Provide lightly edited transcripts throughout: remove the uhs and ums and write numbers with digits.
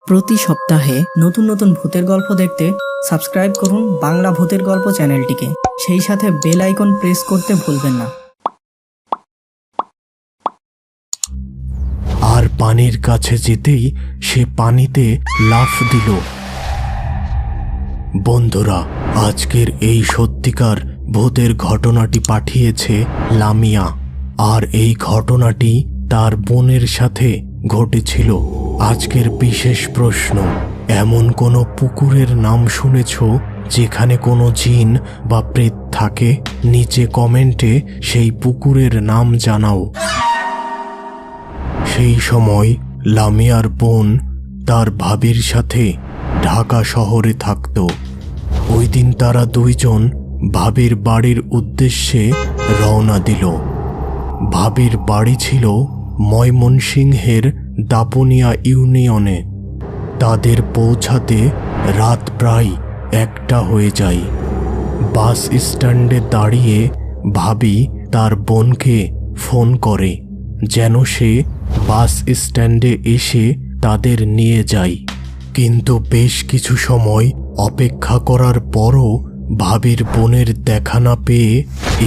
প্রতি সপ্তাহে নতুন নতুন ভূতের গল্প দেখতে সাবস্ক্রাইব করুন বাংলা ভূতের গল্প চ্যানেলটিকে। সেই সাথে বেল আইকন প্রেস করতে ভুলবেন না। আর পানির কাছে যেতেই সে পানিতে লাফ দিল। বন্ধুরা, আজকের এই সত্যিকার ভূতের ঘটনাটি পাঠিয়েছে লামিয়া। আর এই ঘটনাটি তার বোনের সাথে ঘটেছিল। আজকের বিশেষ প্রশ্ন, এমন কোনো পুকুরের নাম শুনেছ যেখানে কোনো জিন বা প্রেত থাকে? নিচে কমেন্টে সেই পুকুরের নাম জানাও। সেই সময় লামিয়ার বোন তার ভাবির সাথে ঢাকা শহরে থাকত। ওই দিন তারা দুইজন ভাবির বাড়ির উদ্দেশ্যে রওনা দিল। ভাবির বাড়ি ছিল ময়মনসিংহের দাপুনিয়া ইউনিয়নে। তাদের পৌঁছাতে রাত প্রায় 1টা হয়ে যায়। বাস স্ট্যান্ডে দাঁড়িয়ে ভাবি তার বোনকে ফোন করে যেন সে বাস স্ট্যান্ডে এসে তাদের নিয়ে যায়। কিন্তু বেশ কিছু সময় অপেক্ষা করার পরও ভাবির বোনের দেখা না পেয়ে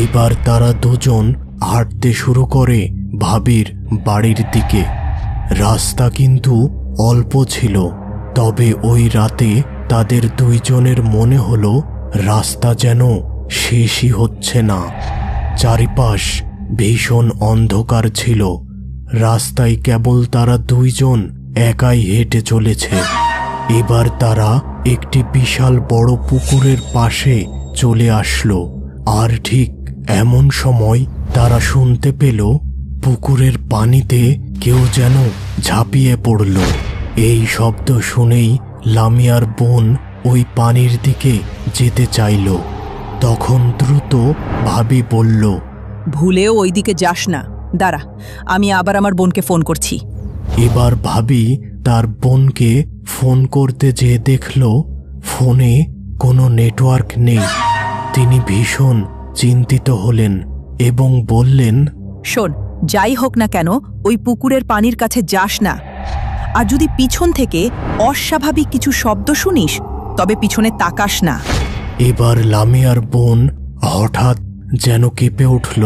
এবার তারা দুজন হাঁটতে শুরু করে ভাবির বাড়ির দিকে। রাস্তা কিন্তু অল্প ছিল, তবে ওই রাতে তাদের দুইজনের মনে হলো রাস্তা যেন শেষই হচ্ছে না। চারিপাশ ভীষণ অন্ধকার ছিল। রাস্তায় কেবল তারা দুইজন একাই হেঁটে চলেছে। এবার তারা একটি বিশাল বড় পুকুরের পাশে চলে আসলো। আর ঠিক এমন সময় তারা শুনতে পেল পুকুরের পানিতে কেউ যেন ঝাঁপিয়ে পড়ল। এই শব্দ শুনেই লামিয়ার বোন ওই পানির দিকে যেতে চাইল। তখন দ্রুত ভাবি বলল, ভুলেও ওই দিকে যাস না, দাঁড়া, আমি আবার আমার বোনকে ফোন করছি। এবার ভাবি তার বোনকে ফোন করতে যেয়ে দেখল ফোনে কোনো নেটওয়ার্ক নেই। তিনি ভীষণ চিন্তিত হলেন এবং বললেন, শোন, যাই হোক না কেন ওই পুকুরের পানির কাছে যাস না। আর যদি পিছন থেকে অস্বাভাবিক কিছু শব্দ শুনিস তবে পিছনে তাকাস না। এবার লামিয়ার বোন হঠাৎ যেন কেঁপে উঠল,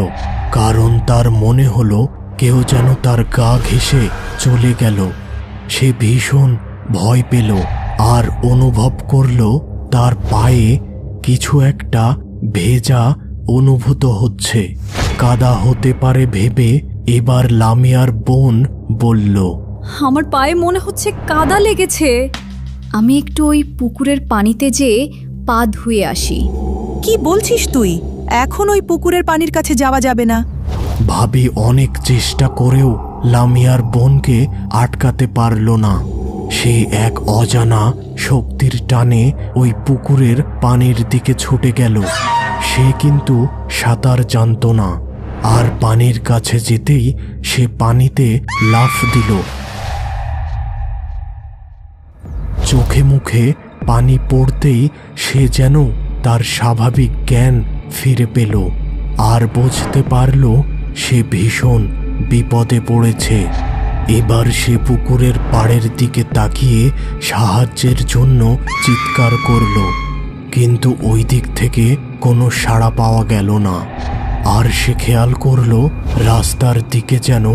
কারণ তার মনে হলো কেউ যেন তার গা ঘেঁষে চলে গেল। সে ভীষণ ভয় পেল আর অনুভব করল তার পায়ে কিছু একটা ভেজা অনুভূত হচ্ছে। কাদা হতে পারে ভেবে এবার লামিয়ার বোন বলল, আমার পায়ে মনে হচ্ছে কাদা লেগেছে। আমি একটু ওই পুকুরের পানিতে যেয়ে পা ধুয়ে আসি। কি বলছিস তুই? এখন ওই পুকুরের পানির কাছে যাওয়া যাবে না। ভাবি অনেক চেষ্টা করেও লামিয়ার বোনকে আটকাতে পারল না। সে এক অজানা শক্তির টানে ওই পুকুরের পানির দিকে ছুটে গেল। সে কিন্তু সাঁতার জানত না, আর পানির কাছে যেতেই সে পানিতে লাফ দিল। চোখে মুখে পানি পড়তেই সে যেন তার স্বাভাবিক জ্ঞান ফিরে পেল আর বুঝতে পারল সে ভীষণ বিপদে পড়েছে। এবার সে পুকুরের পাড়ের দিকে তাকিয়ে সাহায্যের জন্য চিৎকার করল, কিন্তু ওই দিক থেকে কোনো সাড়া পাওয়া গেল না। আর সে খেয়াল করল রাস্তার দিকে যেন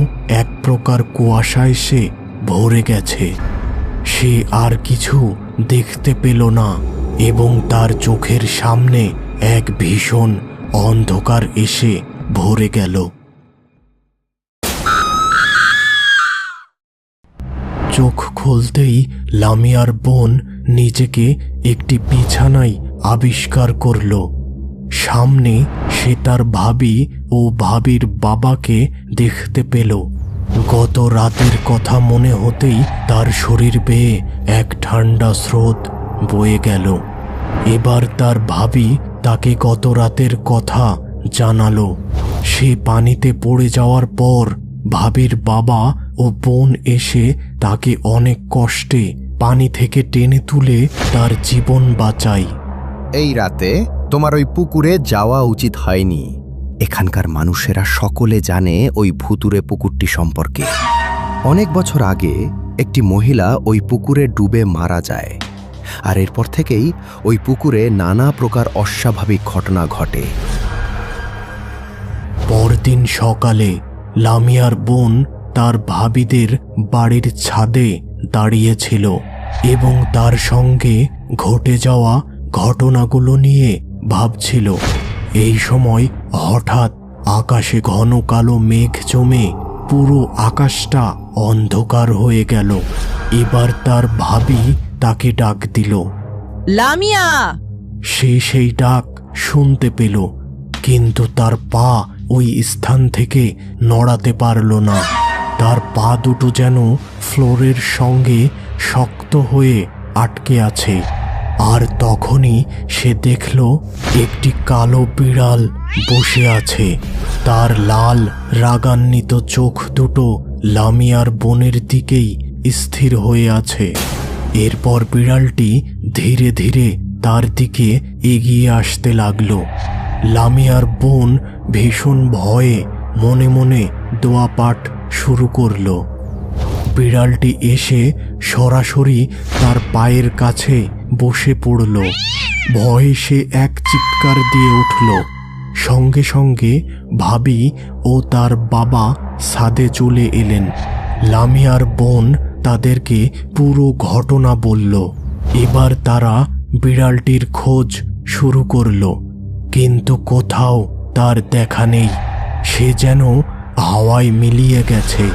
এক প্রকার কুয়াশা এসে ভরে গেছে। সে আর কিছু দেখতে পেল না এবং তার চোখের সামনে এক ভীষণ অন্ধকার এসে ভরে গেল। চোখ খুলতেই লামিয়ার বোন নিজেকে একটি বিছানায় আবিষ্কার করল। সামনে সে তার ভাবি ও ভাবির বাবাকে দেখতে পেল। গত রাতের কথা মনে হতেই তার শরীর বেয়ে এক ঠান্ডা স্রোত বয়ে গেল। এবার তার ভাবি তাকে গত রাতের কথা জানালো। সে পানিতে পড়ে যাওয়ার পর ভাবির বাবা ও বোন এসে তাকে অনেক কষ্টে পানি থেকে টেনে তুলে তার জীবন বাঁচায়। এই রাতে তোমার ওই পুকুরে যাওয়া উচিত হয়নি। এখানকার মানুষেরা সকলে জানে ওই ভুতুরে পুকুরটি সম্পর্কে। অনেক বছর আগে একটি মহিলা ওই পুকুরে ডুবে মারা যায়। আর এরপর থেকেই ওই পুকুরে নানা প্রকার অস্বাভাবিক ঘটনা ঘটে। পরদিন সকালে লামিয়ার বোন তার ভাবিদের বাড়ির ছাদে দাঁড়িয়েছিল এবং তার সঙ্গে ঘটে যাওয়া ঘটনাগুলো নিয়ে ভাবছিল। এই সময় হঠাৎ আকাশে ঘন কালো মেঘ জমে পুরো আকাশটা অন্ধকার হয়ে গেল। এবার তার ভাবি তাকে ডাক দিল। লামিয়া! সে সেই ডাক শুনতে পেল, কিন্তু তার পা ওই স্থান থেকে নড়াতে পারল না। তার পা দুটো যেন ফ্লোরের সঙ্গে শক্ত হয়ে আটকে আছে। আর তখনই সে দেখল একটি কালো বিড়াল বসে আছে। তার লাল রাগান্বিত চোখ দুটো লামিয়ার বোনের দিকেই স্থির হয়ে আছে। এরপর বিড়ালটি ধীরে ধীরে তার দিকে এগিয়ে আসতে লাগলো। লামিয়ার বোন ভীষণ ভয়ে মনে মনে দোয়া পাঠ শুরু করল। বিড়ালটি এসে সরাসরি তার পায়ের কাছে বসে পড়ল। ভয়ে সে এক চিৎকার দিয়ে উঠল। সঙ্গে সঙ্গে ভাবি ও তার বাবা ছাদে চলে এলেন। লামিয়ার বোন তাদেরকে পুরো ঘটনা বলল। এবার তারা বিড়ালটির খোঁজ শুরু করল, কিন্তু কোথাও তার দেখা নেই। সে যেন হাওয়ায় মিলিয়ে গেছে।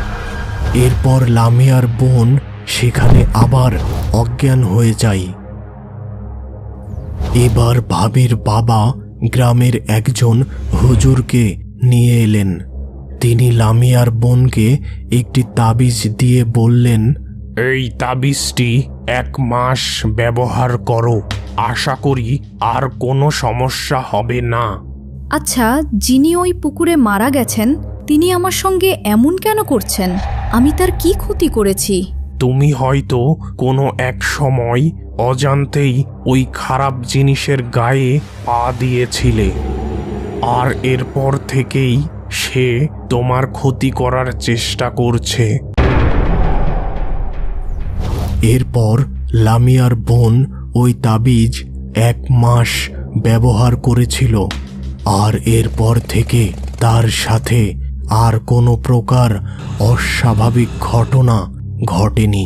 এরপর লামিয়ার বোন সেখানে আবার অজ্ঞান হয়ে যায়। এবার ভাবির বাবা গ্রামের একজন হুজুরকে নিয়ে এলেন। তিনি লামিয়ার বোনকে একটি তাবিজ দিয়ে বললেন, এই তাবিজটি 1 মাস ব্যবহার করো, আশা করি আর কোনো সমস্যা হবে না। আচ্ছা, যিনি ওই পুকুরে মারা গেছেন তিনি আমার সঙ্গে এমন কেন করছেন? আমি তার কি ক্ষতি করেছি? তুমি হয়তো কোনো এক সময় অজান্তেই ওই খারাপ জিনিসের গায়ে পা দিয়েছিলে, আর এরপর থেকেই সে তোমার ক্ষতি করার চেষ্টা করছে। এরপর লামিয়ার বোন ওই তাবিজ 1 মাস ব্যবহার করেছিল, আর এরপর থেকে তার সাথে আর কোনো প্রকার অস্বাভাবিক ঘটনা ঘটেনি।